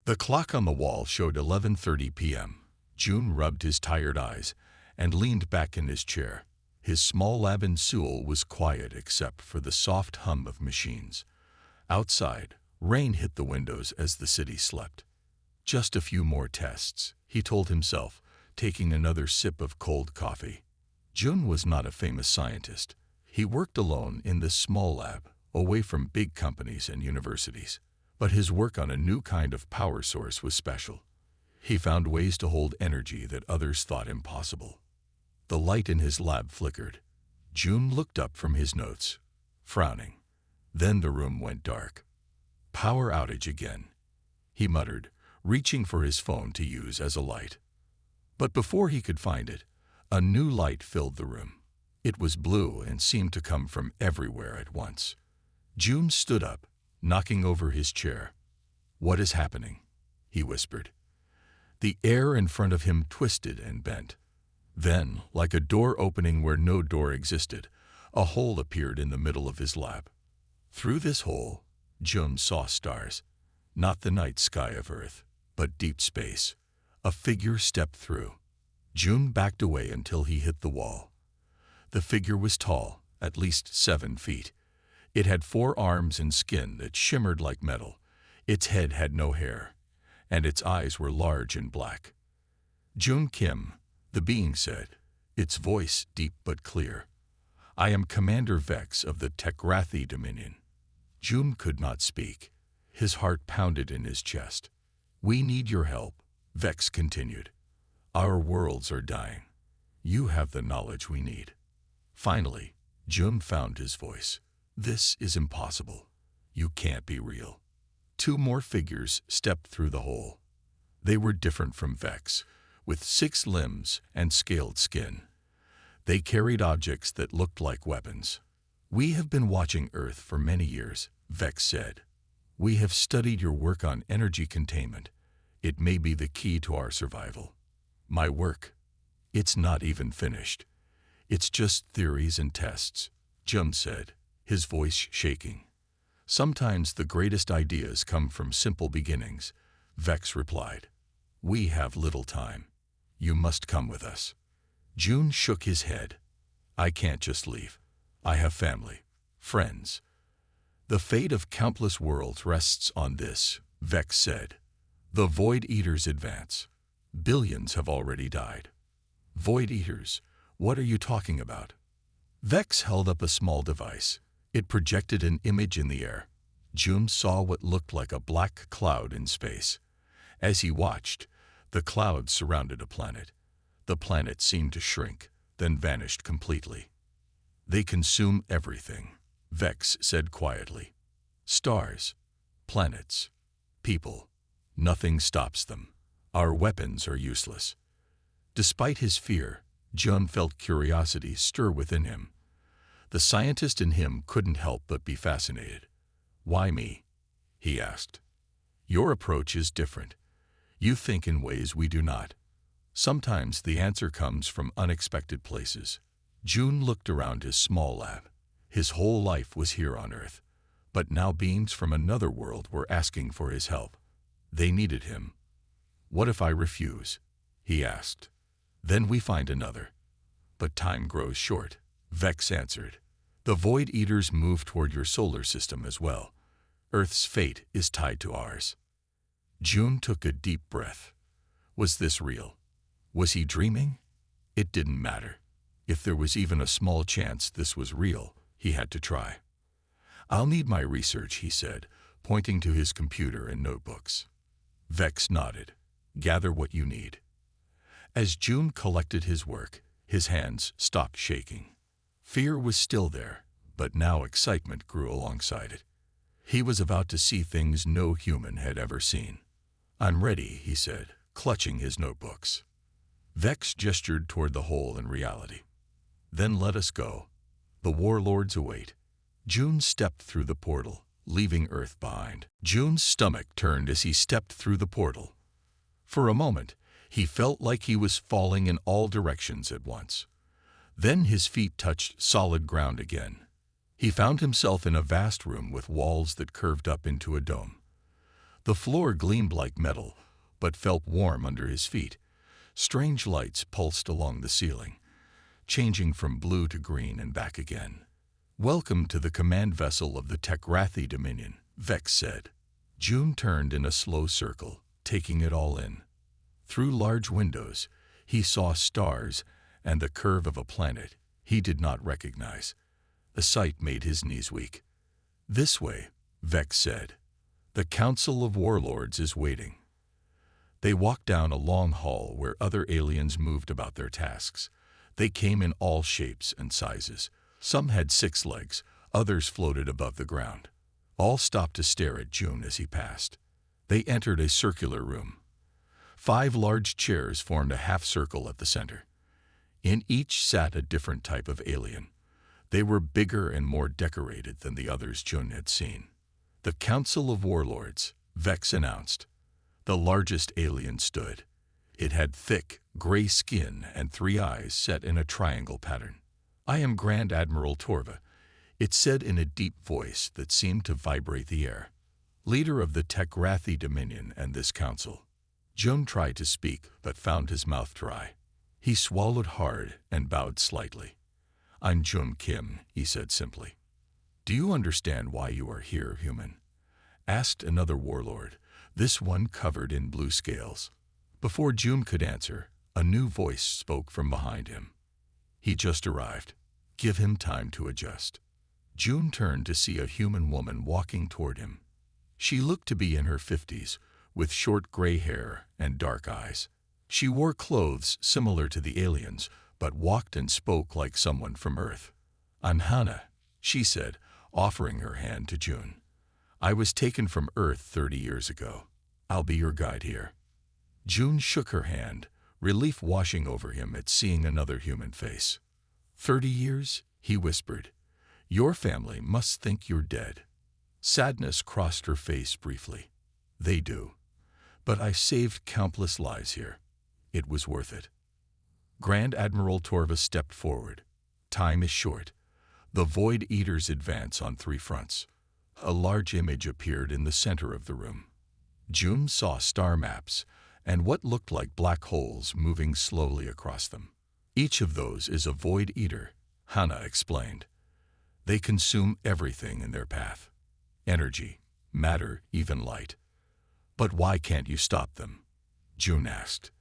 The clock on the wall showed 11:30 p.m. June rubbed his tired eyes and leaned back in his chair. His small lab in Seoul was quiet except for the soft hum of machines. Outside, rain hit the windows as the city slept. Just a few more tests, he told himself, taking another sip of cold coffee. June was not a famous scientist. He worked alone in this small lab, away from big companies and universities. But his work on a new kind of power source was special. He found ways to hold energy that others thought impossible. The light in his lab flickered. June looked up from his notes, frowning. Then the room went dark. Power outage again, he muttered, reaching for his phone to use as a light. But before he could find it, a new light filled the room. It was blue and seemed to come from everywhere at once. June stood up, knocking over his chair. "What is happening?" he whispered. The air in front of him twisted and bent. Then, like a door opening where no door existed, a hole appeared in the middle of his lab. Through this hole, June saw stars. Not the night sky of Earth, but deep space. A figure stepped through. June backed away until he hit the wall. The figure was tall, at least 7 feet. It had 4 arms and skin that shimmered like metal. Its head had no hair, and its eyes were large and black. "June Kim," the being said, its voice deep but clear. "I am Commander Vex of the Tekrathi Dominion." June could not speak. His heart pounded in his chest. "We need your help," Vex continued. "Our worlds are dying. You have the knowledge we need." Finally, June found his voice. "This is impossible. You can't be real." 2 more figures stepped through the hole. They were different from Vex, with 6 limbs and scaled skin. They carried objects that looked like weapons. "We have been watching Earth for many years," Vex said. "We have studied your work on energy containment. It may be the key to our survival." "My work? It's not even finished. It's just theories and tests," June said, his voice shaking. "Sometimes the greatest ideas come from simple beginnings," Vex replied. "We have little time. You must come with us." June shook his head. "I can't just leave. I have family, friends. The fate of countless worlds rests on this," Vex said. "The Void Eaters advance. Billions have already died." "Void Eaters? What are you talking about?" Vex held up a small device. It projected an image in the air. June saw what looked like a black cloud in space. As he watched, the cloud surrounded a planet. The planet seemed to shrink, then vanished completely. "They consume everything," Vex said quietly. "Stars, planets, people. Nothing stops them. Our weapons are useless." Despite his fear, June felt curiosity stir within him. The scientist in him couldn't help but be fascinated. "Why me?" he asked. "Your approach is different. You think in ways we do not. Sometimes the answer comes from unexpected places." June looked around his small lab. His whole life was here on Earth, but now beings from another world were asking for his help. They needed him. "What if I refuse?" he asked. "Then we find another." "But time grows short," Vex answered. "The Void Eaters move toward your solar system as well. Earth's fate is tied to ours." June took a deep breath. Was this real? Was he dreaming? It didn't matter. If there was even a small chance this was real, he had to try. "I'll need my research," he said, pointing to his computer and notebooks. Vex nodded. "Gather what you need." As June collected his work, his hands stopped shaking. Fear was still there, but now excitement grew alongside it. He was about to see things no human had ever seen. "I'm ready," he said, clutching his notebooks. Vex gestured toward the hole in reality. "Then let us go. The Warlords await." June stepped through the portal, leaving Earth behind. June's stomach turned as he stepped through the portal. For a moment, he felt like he was falling in all directions at once. Then his feet touched solid ground again. He found himself in a vast room with walls that curved up into a dome. The floor gleamed like metal, but felt warm under his feet. Strange lights pulsed along the ceiling, changing from blue to green and back again. "Welcome to the command vessel of the Tekrathi Dominion," Vex said. June turned in a slow circle, taking it all in. Through large windows, he saw stars and the curve of a planet he did not recognize. The sight made his knees weak. "This way," Vex said. "The Council of Warlords is waiting." They walked down a long hall where other aliens moved about their tasks. They came in all shapes and sizes. Some had 6 legs, others floated above the ground. All stopped to stare at June as he passed. They entered a circular room. 5 large chairs formed a half circle at the center. In each sat a different type of alien. They were bigger and more decorated than the others June had seen. "The Council of Warlords," Vex announced. The largest alien stood. It had thick, gray skin and 3 eyes set in a triangle pattern. "I am Grand Admiral Torva," it said in a deep voice that seemed to vibrate the air. "Leader of the Tekrathi Dominion and this council." June tried to speak, but found his mouth dry. He swallowed hard and bowed slightly. "I'm Jun Kim," he said simply. "Do you understand why you are here, human?" asked another warlord, this one covered in blue scales. Before June could answer, a new voice spoke from behind him. "He just arrived. Give him time to adjust." June turned to see a human woman walking toward him. She looked to be in her 50s, with short gray hair and dark eyes. She wore clothes similar to the aliens, but walked and spoke like someone from Earth. "I'm Hannah," she said, offering her hand to June. "I was taken from Earth 30 years ago. I'll be your guide here." June shook her hand, relief washing over him at seeing another human face. "30 years?" he whispered. "Your family must think you're dead." Sadness crossed her face briefly. "They do. But I saved countless lives here. It was worth it." Grand Admiral Torva stepped forward. "Time is short. The Void Eaters advance on 3 fronts." A large image appeared in the center of the room. June saw star maps and what looked like black holes moving slowly across them. "Each of those is a Void Eater," Hannah explained. "They consume everything in their path. Energy, matter, even light." "But why can't you stop them?" June asked.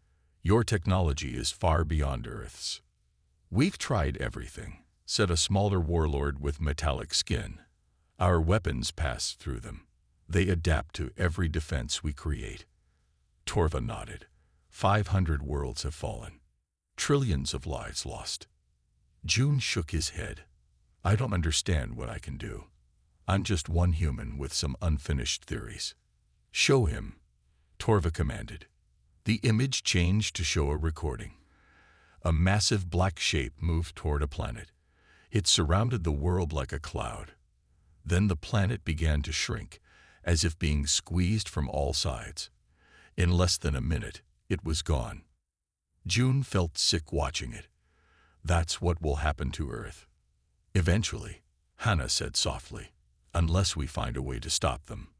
"Your technology is far beyond Earth's." "We've tried everything," said a smaller warlord with metallic skin. "Our weapons pass through them. They adapt to every defense we create." Torva nodded. 500 worlds have fallen. Trillions of lives lost. June shook his head. "I don't understand what I can do. I'm just one human with some unfinished theories." "Show him," Torva commanded. The image changed to show a recording. A massive black shape moved toward a planet. It surrounded the world like a cloud. Then the planet began to shrink, as if being squeezed from all sides. In less than a minute, it was gone. June felt sick watching it. "That's what will happen to Earth. Eventually," Hannah said softly, "unless we find a way to stop them."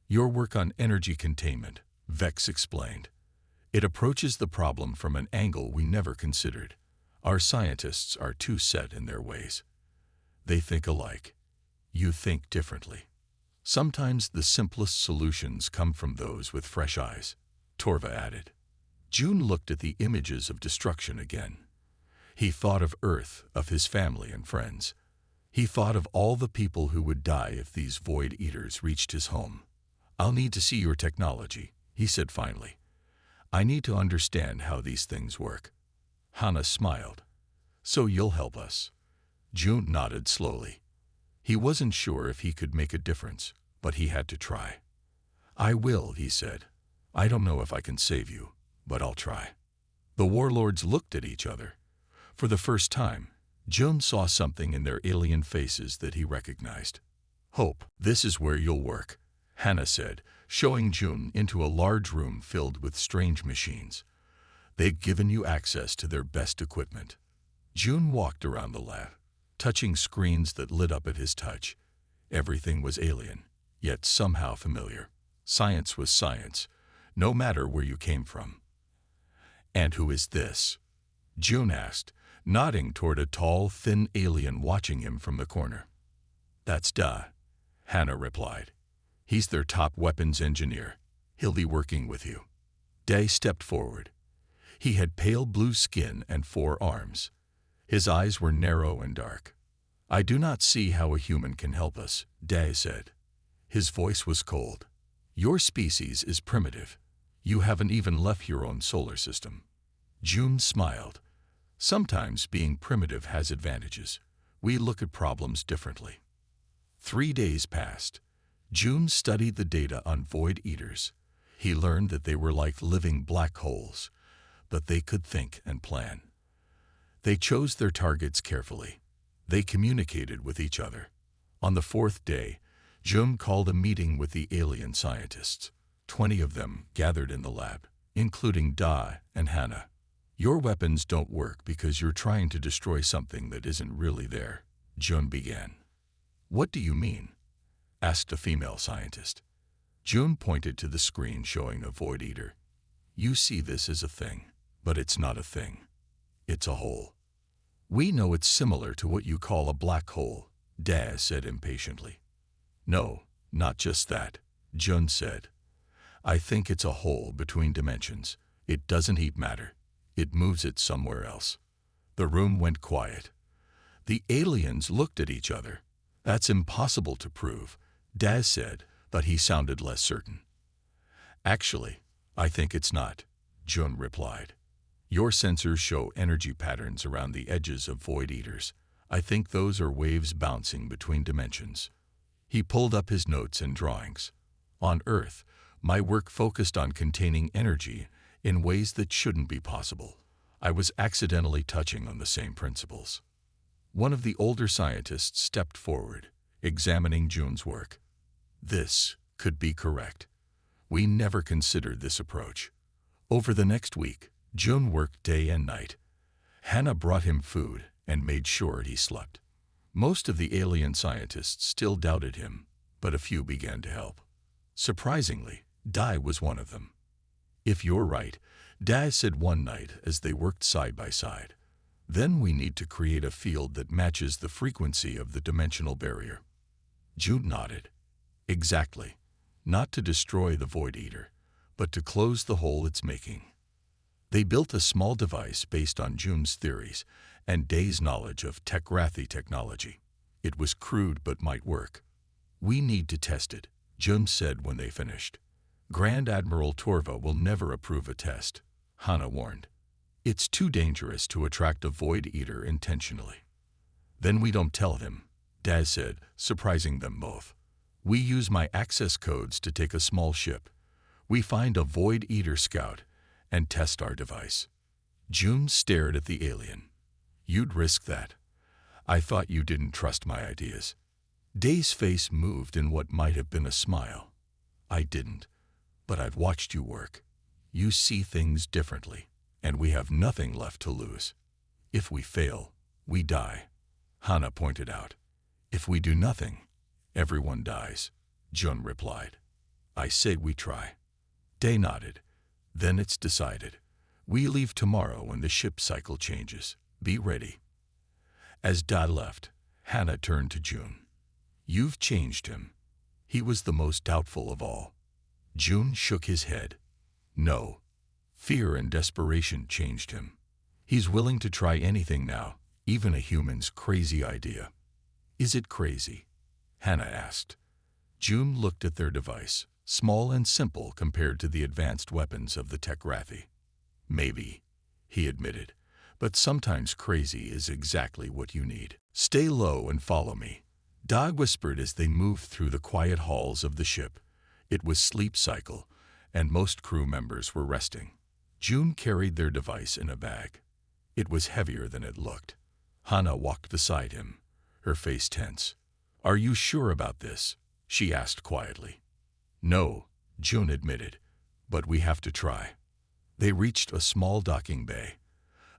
"Your work on energy containment," Vex explained. "It approaches the problem from an angle we never considered. Our scientists are too set in their ways. They think alike. You think differently. Sometimes the simplest solutions come from those with fresh eyes," Torva added. June looked at the images of destruction again. He thought of Earth, of his family and friends. He thought of all the people who would die if these Void Eaters reached his home. "I'll need to see your technology," he said finally. "I need to understand how these things work." Hannah smiled. "So you'll help us?" June nodded slowly. He wasn't sure if he could make a difference, but he had to try. "I will," he said. "I don't know if I can save you, but I'll try." The warlords looked at each other. For the first time, June saw something in their alien faces that he recognized. "Hope, this is where you'll work," Hannah said, showing June into a large room filled with strange machines. "They've given you access to their best equipment." June walked around the lab, touching screens that lit up at his touch. Everything was alien, yet somehow familiar. Science was science, no matter where you came from. "And who is this?" June asked, nodding toward a tall, thin alien watching him from the corner. "That's Da," Hannah replied. "He's their top weapons engineer. He'll be working with you." Day stepped forward. He had pale blue skin and 4 arms. His eyes were narrow and dark. "I do not see how a human can help us," Day said. His voice was cold. "Your species is primitive. You haven't even left your own solar system." June smiled. "Sometimes being primitive has advantages. We look at problems differently." 3 days passed. June studied the data on Void Eaters. He learned that they were like living black holes, but they could think and plan. They chose their targets carefully. They communicated with each other. On the 4th day, June called a meeting with the alien scientists. 20 of them gathered in the lab, including Da and Hannah. "Your weapons don't work because you're trying to destroy something that isn't really there," June began. "What do you mean?" asked a female scientist. June pointed to the screen showing a Void Eater. "You see this as a thing, but it's not a thing. It's a hole." "We know it's similar to what you call a black hole," Daz said impatiently. "No, not just that," Jun said. "I think it's a hole between dimensions. It doesn't heat matter. It moves it somewhere else." The room went quiet. The aliens looked at each other. "That's impossible to prove," Daz said, but he sounded less certain. "Actually, I think it's not," Jun replied. "Your sensors show energy patterns around the edges of Void Eaters. I think those are waves bouncing between dimensions." He pulled up his notes and drawings. "On Earth, my work focused on containing energy in ways that shouldn't be possible. I was accidentally touching on the same principles." One of the older scientists stepped forward, examining June's work. "This could be correct. We never considered this approach." Over the next week, June worked day and night. Hannah brought him food and made sure he slept. Most of the alien scientists still doubted him, but a few began to help. Surprisingly, Dai was one of them. "If you're right," Daz said one night as they worked side by side, "then we need to create a field that matches the frequency of the dimensional barrier." June nodded. "Exactly. Not to destroy the Void Eater, but to close the hole it's making." They built a small device based on June's theories and Day's knowledge of Tekrathi technology. It was crude but might work. "We need to test it," June said when they finished. "Grand Admiral Torva will never approve a test," Hannah warned. "It's too dangerous to attract a Void Eater intentionally." "Then we don't tell him," Daz said, surprising them both. "We use my access codes to take a small ship. We find a Void Eater scout and test our device." June stared at the alien. "You'd risk that? I thought you didn't trust my ideas." Day's face moved in what might have been a smile. "I didn't, but I've watched you work. You see things differently, and we have nothing left to lose. If we fail, we die," Hannah pointed out. "If we do nothing, everyone dies," Jun replied. "I say we try." Day nodded. "Then it's decided. We leave tomorrow when the ship cycle changes. Be ready." As Da left, Hannah turned to June. "You've changed him." He was the most doubtful of all. June shook his head. "No. Fear and desperation changed him. He's willing to try anything now, even a human's crazy idea." "Is it crazy?" Hannah asked. June looked at their device, small and simple compared to the advanced weapons of the Tekrathi. "Maybe," he admitted, "but sometimes crazy is exactly what you need." "Stay low and follow me," Dog whispered as they moved through the quiet halls of the ship. It was sleep cycle, and most crew members were resting. June carried their device in a bag. It was heavier than it looked. Hannah walked beside him, her face tense. "Are you sure about this?" she asked quietly. "No," June admitted, "but we have to try." They reached a small docking bay.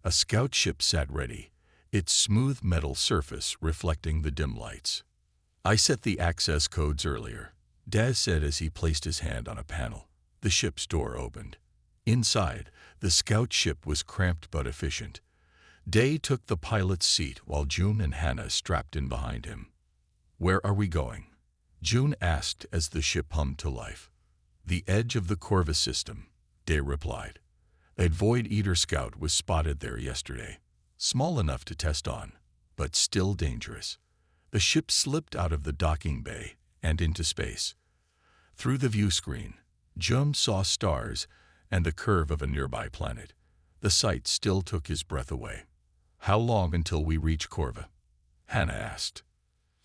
A scout ship sat ready, its smooth metal surface reflecting the dim lights. "I set the access codes earlier," Daz said as he placed his hand on a panel. The ship's door opened. Inside, the scout ship was cramped but efficient. Day took the pilot's seat while June and Hannah strapped in behind him. "Where are we going?" June asked as the ship hummed to life. "The edge of the Corvus system," Day replied. A Void Eater scout was spotted there yesterday. Small enough to test on, but still dangerous. The ship slipped out of the docking bay and into space. Through the view screen, Jum saw stars and the curve of a nearby planet. The sight still took his breath away. "How long until we reach Corva?" Hannah asked.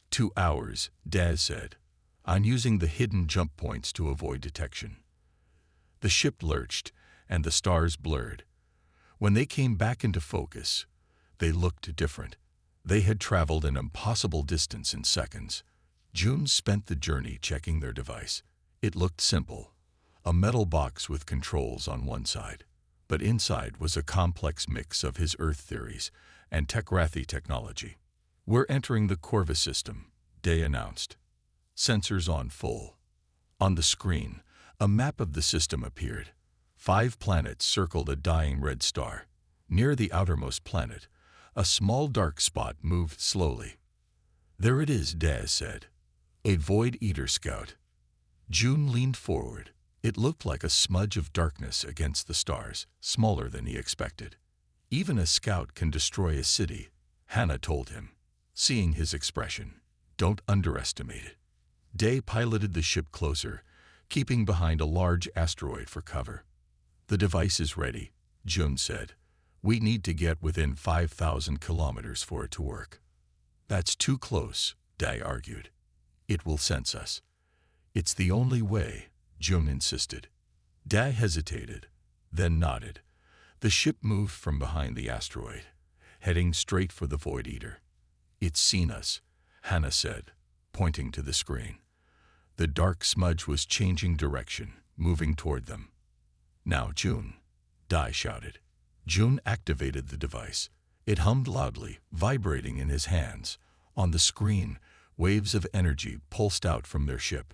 2 hours, Daz said. "I'm using the hidden jump points to avoid detection." The ship lurched, and the stars blurred. When they came back into focus, they looked different. They had traveled an impossible distance in seconds. June spent the journey checking their device. It looked simple, a metal box with controls on one side. But inside was a complex mix of his Earth theories and Tekrathi technology. "We're entering the Corvus system," Day announced. "Sensors on full." On the screen, a map of the system appeared. 5 planets circled a dying red star. Near the outermost planet, a small dark spot moved slowly. "There it is," Daz said. "A Void Eater scout." June leaned forward. It looked like a smudge of darkness against the stars, smaller than he expected. "Even a scout can destroy a city," Hannah told him. Seeing his expression, "Don't underestimate it." Day piloted the ship closer, keeping behind a large asteroid for cover. "The device is ready," June said. "We need to get within 5,000 kilometers for it to work." "That's too close," Day argued. "It will sense us." "It's the only way," June insisted. Day hesitated, then nodded. The ship moved from behind the asteroid, heading straight for the Void Eater. "It's seen us," Hannah said, pointing to the screen. The dark smudge was changing direction, moving toward them. "Now, June," Day shouted. June activated the device. It hummed loudly, vibrating in his hands. On the screen, waves of energy pulsed out from their ship.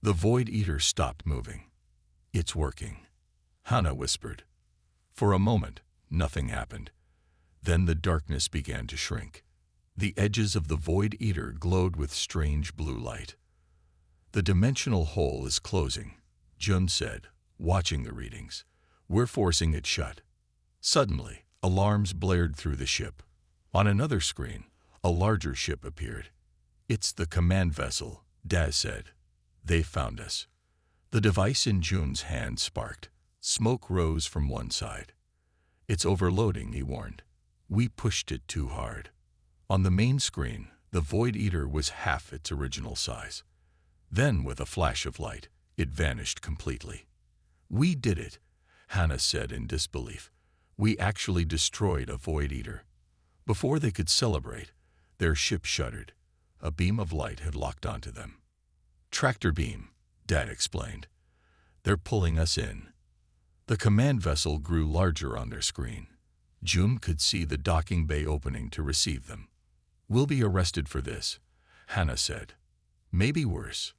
The Void Eater stopped moving. "It's working," Hannah whispered. For a moment, nothing happened. Then the darkness began to shrink. The edges of the Void Eater glowed with strange blue light. "The dimensional hole is closing," Jun said, watching the readings. "We're forcing it shut." Suddenly, alarms blared through the ship. On another screen, a larger ship appeared. "It's the command vessel," Daz said. "They found us." The device in Jun's hand sparked. Smoke rose from one side. "It's overloading," he warned. "We pushed it too hard." On the main screen, the Void Eater was half its original size. Then, with a flash of light, it vanished completely. "We did it," Hannah said in disbelief. "We actually destroyed a Void Eater." Before they could celebrate, their ship shuddered. A beam of light had locked onto them. "Tractor beam," Dad explained. "They're pulling us in." The command vessel grew larger on their screen. June could see the docking bay opening to receive them. "We'll be arrested for this," Hannah said. "Maybe worse."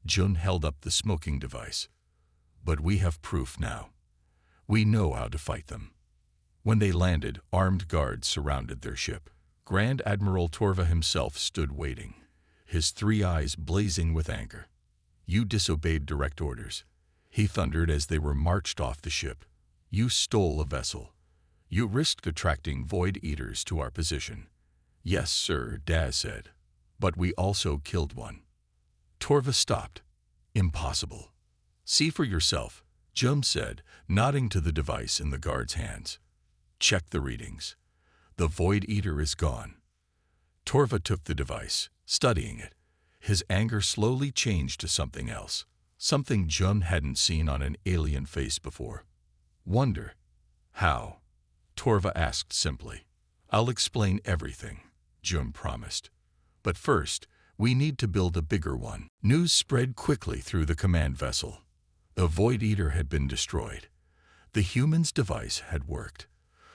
June held up the smoking device. "But we have proof now. We know how to fight them." When they landed, armed guards surrounded their ship. Grand Admiral Torva himself stood waiting, his 3 eyes blazing with anger. "You disobeyed direct orders," he thundered as they were marched off the ship. "You stole a vessel. You risked attracting Void Eaters to our position." "Yes, sir," Daz said. "But we also killed one." Torva stopped. "Impossible." "See for yourself," Jum said, nodding to the device in the guard's hands. "Check the readings. The Void Eater is gone." Torva took the device, studying it. His anger slowly changed to something else, something Jum hadn't seen on an alien face before. "Wonder. How?" Torva asked simply. "I'll explain everything," Jum promised. "But first, we need to build a bigger one." News spread quickly through the command vessel. The Void Eater had been destroyed. The human's device had worked.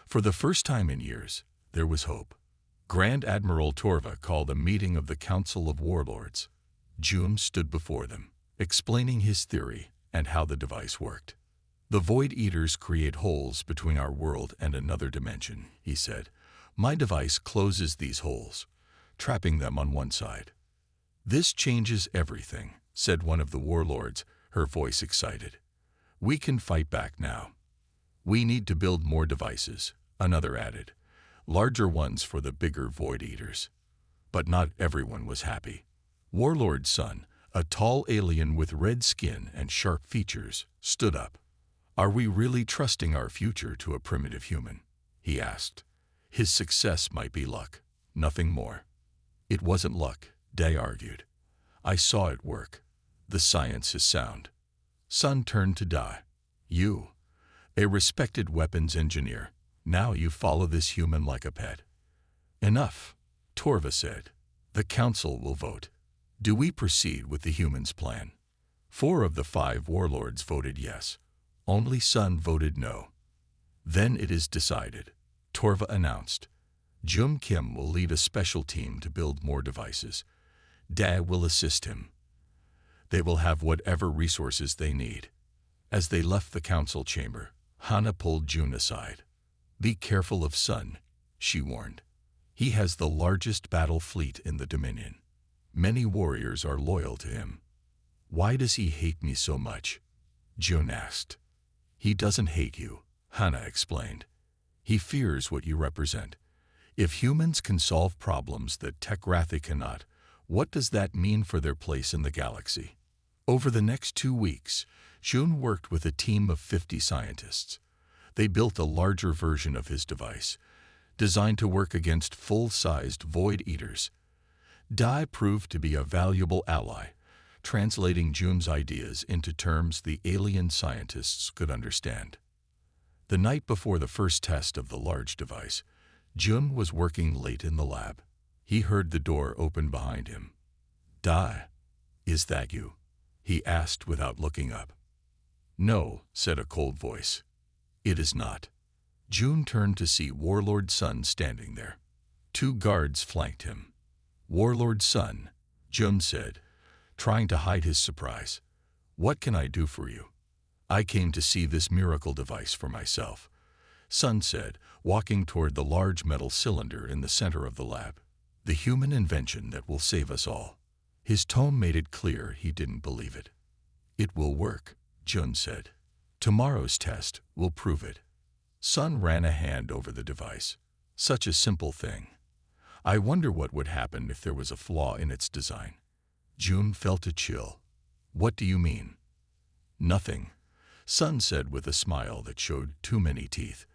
For the first time in years, there was hope. Grand Admiral Torva called a meeting of the Council of Warlords. June stood before them. explaining his theory and how the device worked. The Void Eaters create holes between our world and another dimension, he said. My device closes these holes, trapping them on one side. This changes everything, said one of the Warlords, her voice excited. We can fight back now. We need to build more devices, another added, larger ones for the bigger Void Eaters. But not everyone was happy. Warlord's son, a tall alien with red skin and sharp features, stood up. Are we really trusting our future to a primitive human? He asked. His success might be luck, nothing more. It wasn't luck, Day argued. I saw it work. The science is sound. Sun turned to Dai. You, a respected weapons engineer, now you follow this human like a pet. Enough, Torva said. The council will vote. Do we proceed with the human's plan? 4 of the 5 warlords voted yes. Only Sun voted no. Then it is decided, Torva announced. Jum Kim will lead a special team to build more devices. Da will assist him. They will have whatever resources they need. As they left the council chamber, Hana pulled June aside. Be careful of Sun, she warned. He has the largest battle fleet in the Dominion. Many warriors are loyal to him. Why does he hate me so much? June asked. He doesn't hate you, Hana explained. He fears what you represent. If humans can solve problems that Tekrathi cannot, what does that mean for their place in the galaxy? Over the next 2 weeks, June worked with a team of 50 scientists. They built a larger version of his device, designed to work against full-sized Void Eaters. Dai proved to be a valuable ally, translating June's ideas into terms the alien scientists could understand. The night before the first test of the large device, June was working late in the lab. He heard the door open behind him. Dai, is that you? He asked without looking up. No, said a cold voice. It is not. June turned to see Warlord's son standing there. 2 guards flanked him. Warlord's son, June said, trying to hide his surprise. What can I do for you? I came to see this miracle device for myself, Sun said, walking toward the large metal cylinder in the center of the lab. The human invention that will save us all. His tone made it clear he didn't believe it. It will work, Jun said. Tomorrow's test will prove it. Sun ran a hand over the device. Such a simple thing. I wonder what would happen if there was a flaw in its design. June felt a chill. What do you mean? Nothing, Sun said with a smile that showed too many teeth.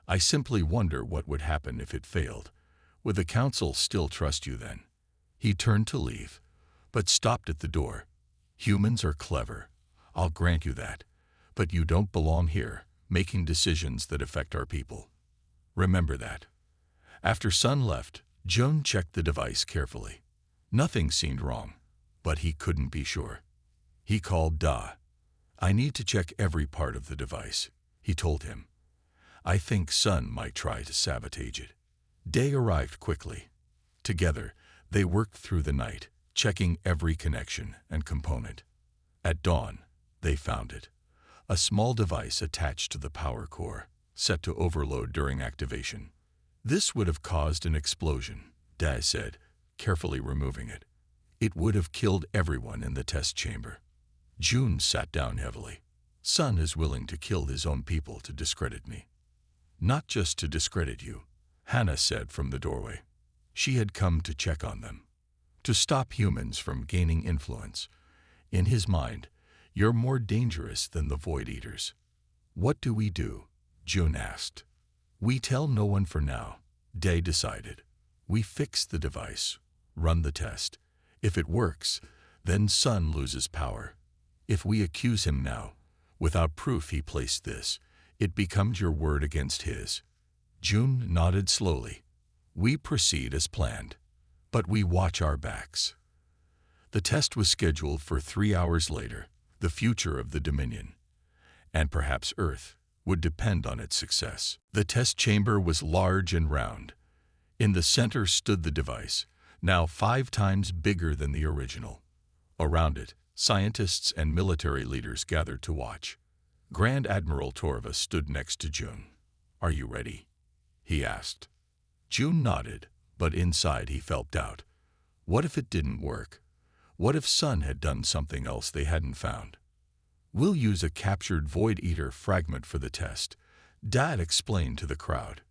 I simply wonder what would happen if it failed. Would the council still trust you then? He turned to leave, but stopped at the door. Humans are clever. I'll grant you that. But you don't belong here, making decisions that affect our people. Remember that. After Sun left, Jun checked the device carefully. Nothing seemed wrong, but he couldn't be sure. He called Da. I need to check every part of the device, he told him. I think Sun might try to sabotage it. Day arrived quickly. Together, they worked through the night, checking every connection and component. At dawn, they found it. A small device attached to the power core, set to overload during activation. This would have caused an explosion, Daz said, carefully removing it. It would have killed everyone in the test chamber. June sat down heavily. Sun is willing to kill his own people to discredit me. Not just to discredit you, Hannah said from the doorway. She had come to check on them, to stop humans from gaining influence. In his mind, you're more dangerous than the Void Eaters. What do we do? June asked. We tell no one for now, Day decided. We fix the device, run the test. If it works, then Sun loses power. If we accuse him now, without proof he placed this, it becomes your word against his. June nodded slowly. We proceed as planned, but we watch our backs. The test was scheduled for 3 hours later. The future of the Dominion, and perhaps Earth, would depend on its success. The test chamber was large and round. In the center stood the device, now 5 times bigger than the original. Around it, Scientists and military leaders gathered to watch. Grand Admiral Torva stood next to June. "Are you ready?" he asked. June nodded, but inside he felt doubt. What if it didn't work? What if Sun had done something else they hadn't found? "We'll use a captured Void Eater fragment for the test," Dad explained to the crowd.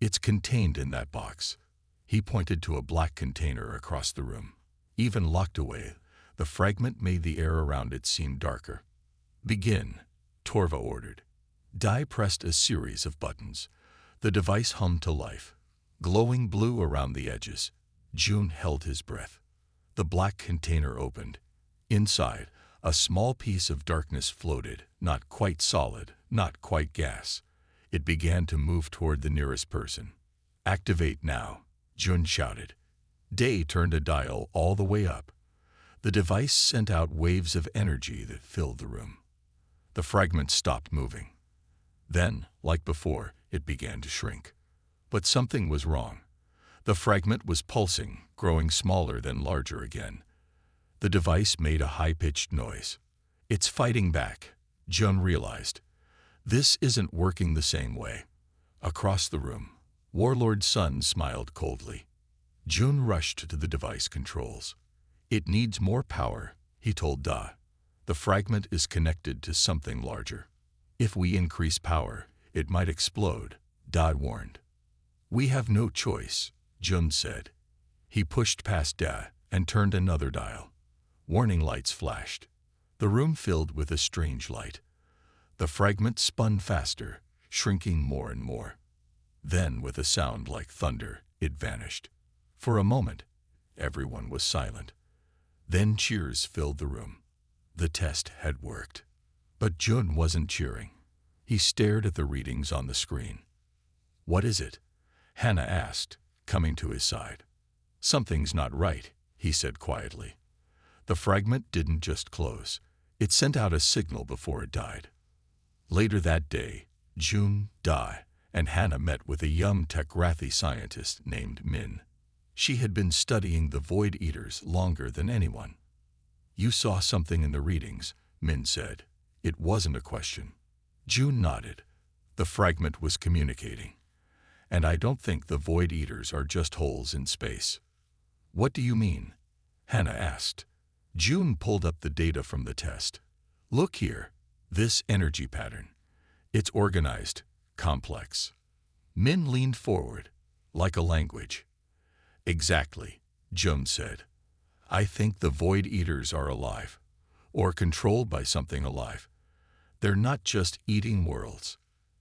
"It's contained in that box." He pointed to a black container across the room. Even locked away, the fragment made the air around it seem darker. "Begin," Torva ordered. Dai pressed a series of buttons. The device hummed to life, glowing blue around the edges. June held his breath. The black container opened. Inside, a small piece of darkness floated, not quite solid, not quite gas. It began to move toward the nearest person. "Activate now," June shouted. Day turned a dial all the way up. The device sent out waves of energy that filled the room. The fragment stopped moving. Then, like before, it began to shrink. But something was wrong. The fragment was pulsing, growing smaller then larger again. The device made a high-pitched noise. "It's fighting back," June realized. "This isn't working the same way." Across the room, Warlord's son smiled coldly. June rushed to the device controls. "It needs more power," he told Da. "The fragment is connected to something larger. If we increase power, it might explode," Da warned. "We have no choice," Jun said. He pushed past Da and turned another dial. Warning lights flashed. The room filled with a strange light. The fragment spun faster, shrinking more and more. Then, with a sound like thunder, it vanished. For a moment, everyone was silent. Then cheers filled the room. The test had worked. But Jun wasn't cheering. He stared at the readings on the screen. "What is it?" Hannah asked, coming to his side. "Something's not right," he said quietly. The fragment didn't just close. It sent out a signal before it died. Later that day, June, Da, and Hannah met with a young Tekrathi scientist named Min. She had been studying the Void Eaters longer than anyone. "You saw something in the readings," Min said. It wasn't a question. June nodded. The fragment was communicating. "And I don't think the Void Eaters are just holes in space." "What do you mean?" Hannah asked. June pulled up the data from the test. "Look here. This energy pattern. It's organized, complex." Min leaned forward, like a language. "Exactly," June said. "I think the Void Eaters are alive, or controlled by something alive. They're not just eating worlds.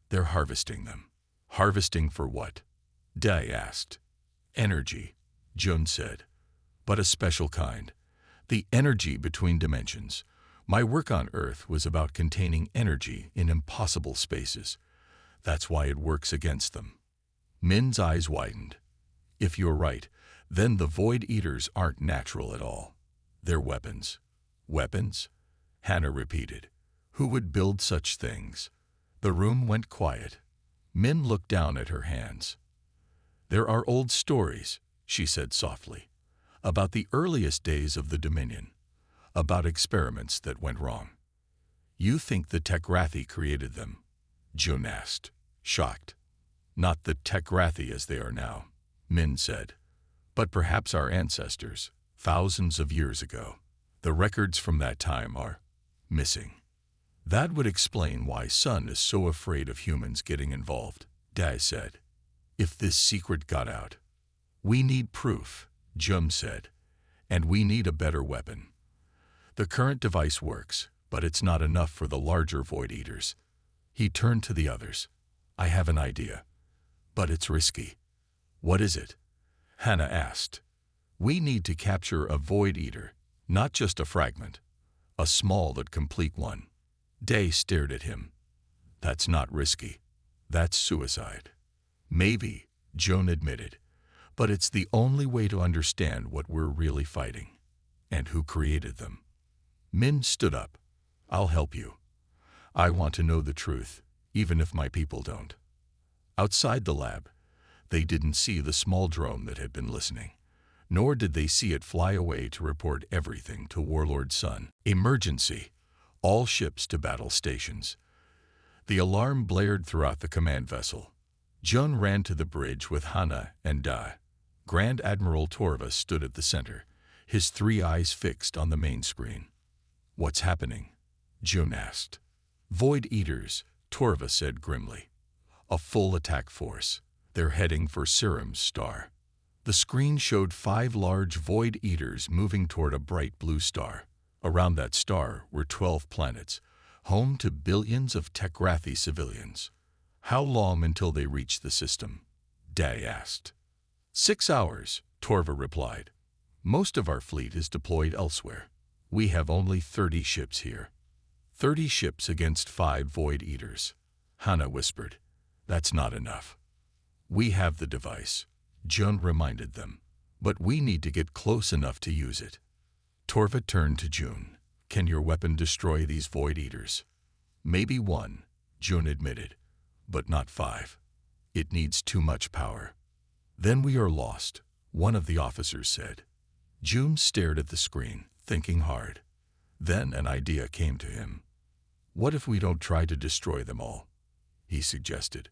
They're harvesting them." "Harvesting for what?" Dai asked. "Energy," June said. "But a special kind. The energy between dimensions. My work on Earth was about containing energy in impossible spaces. That's why it works against them." Min's eyes widened. "If you're right, then the Void Eaters aren't natural at all. They're weapons." "Weapons?" Hannah repeated. "Who would build such things?" The room went quiet. Min looked down at her hands. "There are old stories," she said softly, "about the earliest days of the Dominion, about experiments that went wrong." "You think the Tekrathi created them?" June asked, shocked. "Not the Tekrathi as they are now," Min said, "but perhaps our ancestors, thousands of years ago. The records from that time are missing." "That would explain why Sun is so afraid of humans getting involved," Dai said. "If this secret got out." "We need proof," Jum said, "and we need a better weapon. The current device works, but it's not enough for the larger Void Eaters." He turned to the others. "I have an idea, but it's risky." "What is it?" Hannah asked. "We need to capture a Void Eater, not just a fragment, a small but complete one." Day stared at him. "That's not risky. That's suicide." "Maybe," Joan admitted, "but it's the only way to understand what we're really fighting, and who created them." Min stood up. "I'll help you. I want to know the truth, even if my people don't." Outside the lab, they didn't see the small drone that had been listening. nor did they see it fly away to report everything to Warlord Sun. Emergency! All ships to battle stations. The alarm blared throughout the command vessel. Jun ran to the bridge with Hana and Da. Grand Admiral Torva stood at the center, his 3 eyes fixed on the main screen. "What's happening?" Jun asked. "Void Eaters," Torva said grimly. "A full attack force. They're heading for Sirum's star." The screen showed 5 large Void Eaters moving toward a bright blue star. Around that star were 12 planets, home to billions of Tekrathi civilians. "How long until they reach the system?" Day asked. 6 hours, Torva replied. "Most of our fleet is deployed elsewhere. We have only 30 ships here." 30 ships against 5 Void Eaters. Hana whispered. "That's not enough." "We have the device," Jun reminded them, "but we need to get close enough to use it." Torva turned to Jun. "Can your weapon destroy these Void Eaters?" "Maybe 1, Jun admitted, "but not 5. It needs too much power." "Then we are lost," one of the officers said. Jun stared at the screen, thinking hard. Then an idea came to him. "What if we don't try to destroy them all?" he suggested.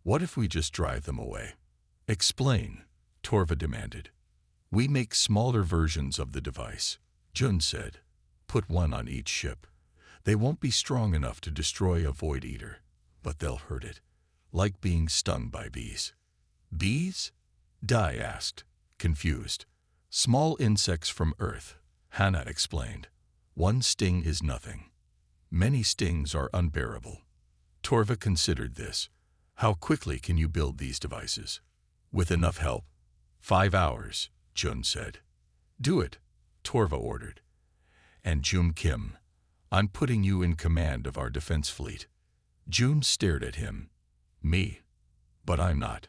"What if we just drive them away?" "Explain," Torva demanded. "We make smaller versions of the device," Jun said. "Put 1 on each ship. They won't be strong enough to destroy a Void Eater, but they'll hurt it, like being stung by bees." "Bees?" Dai asked, confused. "Small insects from Earth," Hana explained. "1 sting is nothing. Many stings are unbearable." Torva considered this. "How quickly can you build these devices?" "With enough help." 5 hours, Jun said. "Do it," Torva ordered. "And Jun Kim, I'm putting you in command of our defense fleet." Jun stared at him. "Me? But I'm not.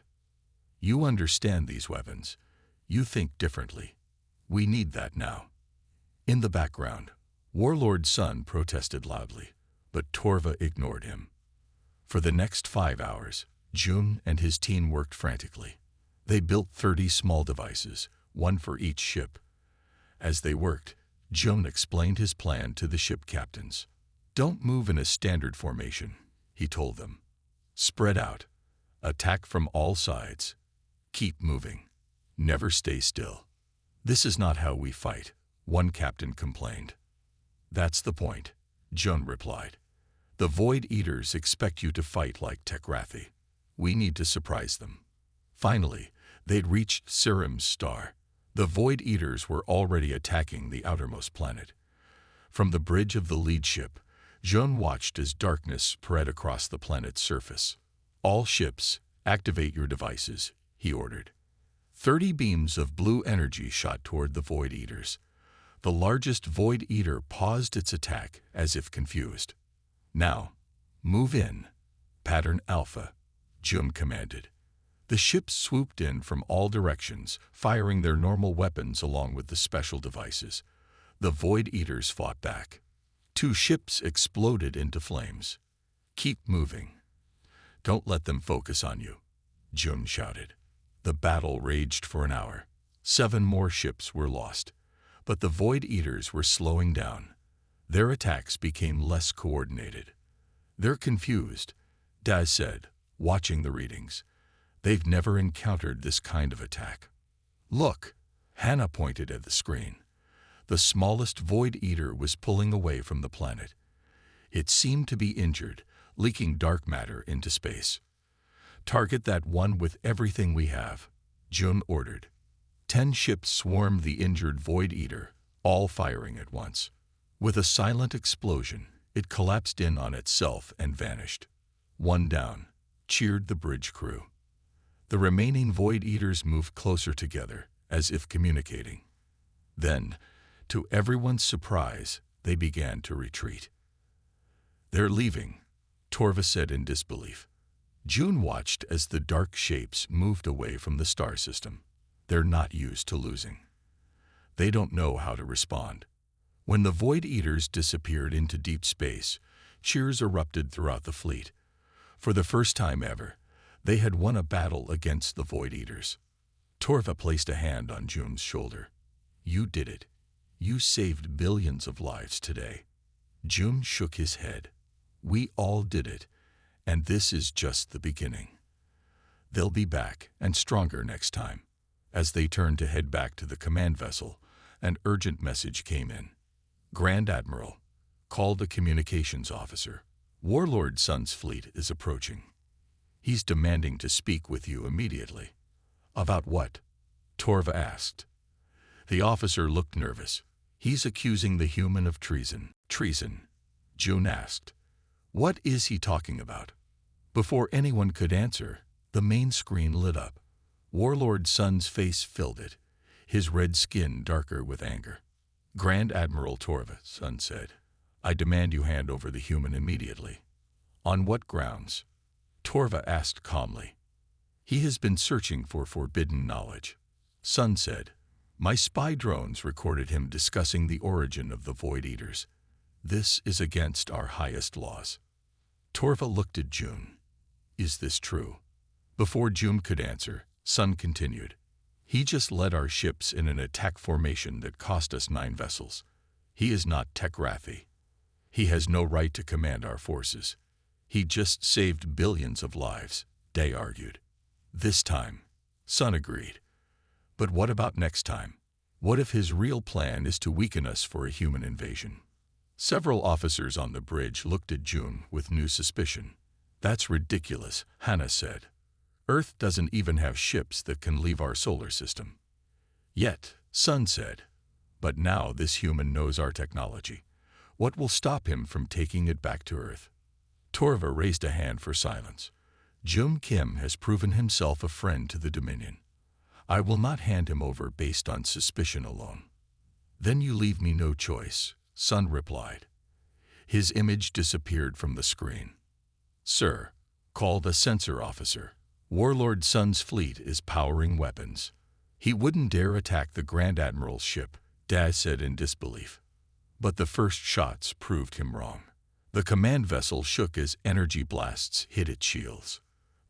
You understand these weapons. You think differently. We need that now." In the background, Warlord Sun protested loudly, but Torva ignored him. For the next 5 hours, Jun and his team worked frantically. They built 30 small devices, 1 for each ship. As they worked, Jun explained his plan to the ship captains. "Don't move in a standard formation," he told them. "Spread out. Attack from all sides. Keep moving. Never stay still." "This is not how we fight," one captain complained. "That's the point," Jun replied. "The Void Eaters expect you to fight like Tekrathi. We need to surprise them." Finally, they'd reached Sirum's star. The Void Eaters were already attacking the outermost planet. From the bridge of the lead ship, Jun watched as darkness spread across the planet's surface. "All ships, activate your devices," he ordered. 30 beams of blue energy shot toward the Void Eaters. The largest Void Eater paused its attack as if confused. "Now, move in. Pattern Alpha," Jun commanded. The ships swooped in from all directions, firing their normal weapons along with the special devices. The Void Eaters fought back. 2 ships exploded into flames. "Keep moving. Don't let them focus on you," Jun shouted. The battle raged for an hour. 7 more ships were lost, but the Void Eaters were slowing down. Their attacks became less coordinated. "They're confused," Daz said, watching the readings. "They've never encountered this kind of attack." "Look," Hana pointed at the screen. The smallest Void Eater was pulling away from the planet. It seemed to be injured, leaking dark matter into space. "Target that one with everything we have," Jun ordered. 10 ships swarmed the injured Void Eater, all firing at once. With a silent explosion, it collapsed in on itself and vanished. "1 down," cheered the bridge crew. The remaining Void Eaters moved closer together, as if communicating. Then, to everyone's surprise, they began to retreat. "They're leaving," Torva said in disbelief. Jun watched as the dark shapes moved away from the star system. "They're not used to losing. They don't know how to respond." When the Void Eaters disappeared into deep space, cheers erupted throughout the fleet. For the first time ever, they had won a battle against the Void Eaters. Torva placed a hand on June's shoulder. You did it. You saved billions of lives today. June shook his head. We all did it, and this is just the beginning. They'll be back and stronger next time. As they turned to head back to the command vessel, an urgent message came in. Grand Admiral, call the communications officer. Warlord Sun's fleet is approaching. He's demanding to speak with you immediately. About what? Torva asked. The officer looked nervous. He's accusing the human of treason. Treason? June asked. What is he talking about? Before anyone could answer, the main screen lit up. Warlord Sun's face filled it, his red skin darker with anger. Grand Admiral Torva, Sun said, I demand you hand over the human immediately. On what grounds? Torva asked calmly. He has been searching for forbidden knowledge. Sun said, my spy drones recorded him discussing the origin of the Void Eaters. This is against our highest laws. Torva looked at June. Is this true? Before June could answer, Sun continued. He just led our ships in an attack formation that cost us 9 vessels. He is not Tekrathi. He has no right to command our forces. He just saved billions of lives, Day argued. This time, Sun agreed. But what about next time? What if his real plan is to weaken us for a human invasion? Several officers on the bridge looked at June with new suspicion. That's ridiculous, Hannah said. Earth doesn't even have ships that can leave our solar system. Yet, Sun said, but now this human knows our technology. What will stop him from taking it back to Earth? Torva raised a hand for silence. June Kim has proven himself a friend to the Dominion. I will not hand him over based on suspicion alone. Then you leave me no choice, Sun replied. His image disappeared from the screen. Sir, call the sensor officer. Warlord Sun's fleet is powering weapons. He wouldn't dare attack the Grand Admiral's ship, Daz said in disbelief. But the first shots proved him wrong. The command vessel shook as energy blasts hit its shields.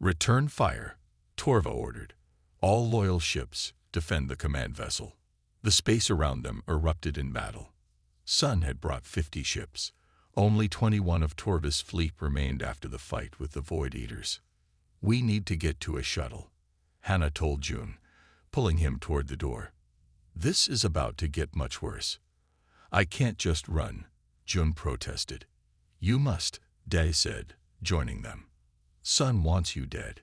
Return fire, Torva ordered. All loyal ships defend the command vessel. The space around them erupted in battle. Sun had brought 50 ships. Only 21 of Torva's fleet remained after the fight with the Void Eaters. We need to get to a shuttle, Hannah told June, pulling him toward the door. This is about to get much worse. I can't just run, June protested. You must, Day said, joining them. Sun wants you dead.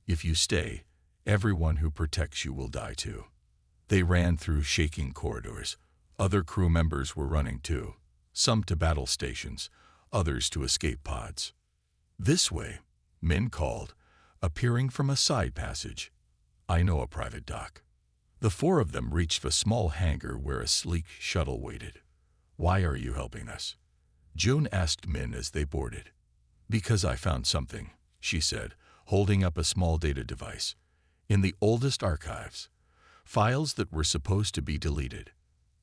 If you stay, everyone who protects you will die too. They ran through shaking corridors. Other crew members were running too, some to battle stations, others to escape pods. This way, Min called, appearing from a side passage. I know a private dock. The 4 of them reached a small hangar where a sleek shuttle waited. Why are you helping us? June asked Min as they boarded. Because I found something, she said, holding up a small data device. In the oldest archives, files that were supposed to be deleted.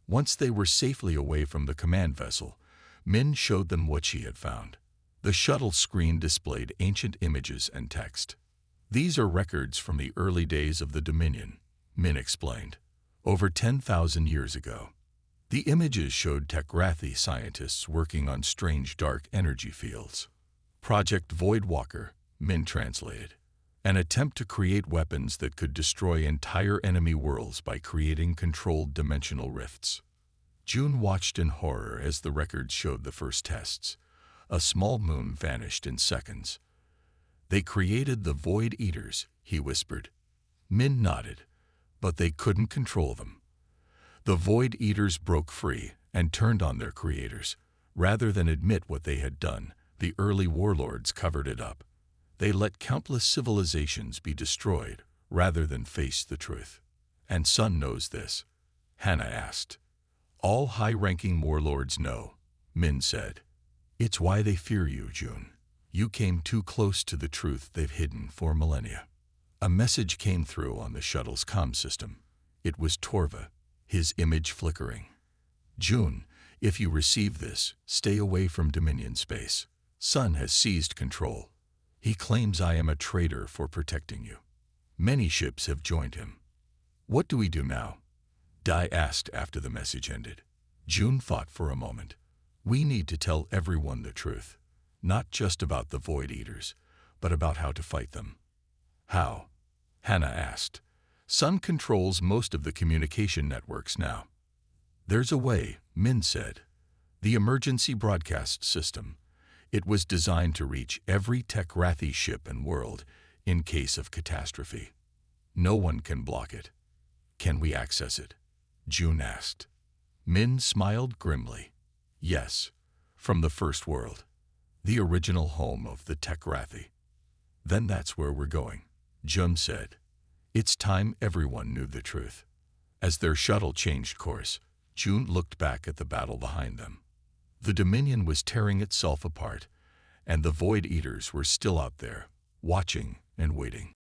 Once they were safely away from the command vessel, Min showed them what she had found. The shuttle screen displayed ancient images and text. These are records from the early days of the Dominion, Min explained. Over 10,000 years ago. The images showed Tekrathi scientists working on strange dark energy fields. Project Voidwalker, Min translated. An attempt to create weapons that could destroy entire enemy worlds by creating controlled dimensional rifts. June watched in horror as the records showed the first tests. A small moon vanished in seconds. They created the Void Eaters, he whispered. Min nodded, but they couldn't control them. The Void Eaters broke free and turned on their creators. Rather than admit what they had done, the early warlords covered it up. They let countless civilizations be destroyed rather than face the truth. And Sun knows this, Hannah asked. All high-ranking warlords know, Min said. It's why they fear you, June. You came too close to the truth they've hidden for millennia. A message came through on the shuttle's comm system. It was Torva, his image flickering. June, if you receive this, stay away from Dominion space. Sun has seized control. He claims I am a traitor for protecting you. Many ships have joined him. What do we do now? Dai asked after the message ended. June thought for a moment. We need to tell everyone the truth, not just about the Void Eaters, but about how to fight them. How? Hannah asked. Sun controls most of the communication networks now. There's a way, Min said. The emergency broadcast system. It was designed to reach every Tekrathi ship and world in case of catastrophe. No one can block it. Can we access it? June asked. Min smiled grimly. Yes, from the first world, the original home of the Tekrathi. Then that's where we're going, June said. It's time everyone knew the truth. As their shuttle changed course, June looked back at the battle behind them. The Dominion was tearing itself apart, and the Void Eaters were still out there, watching and waiting.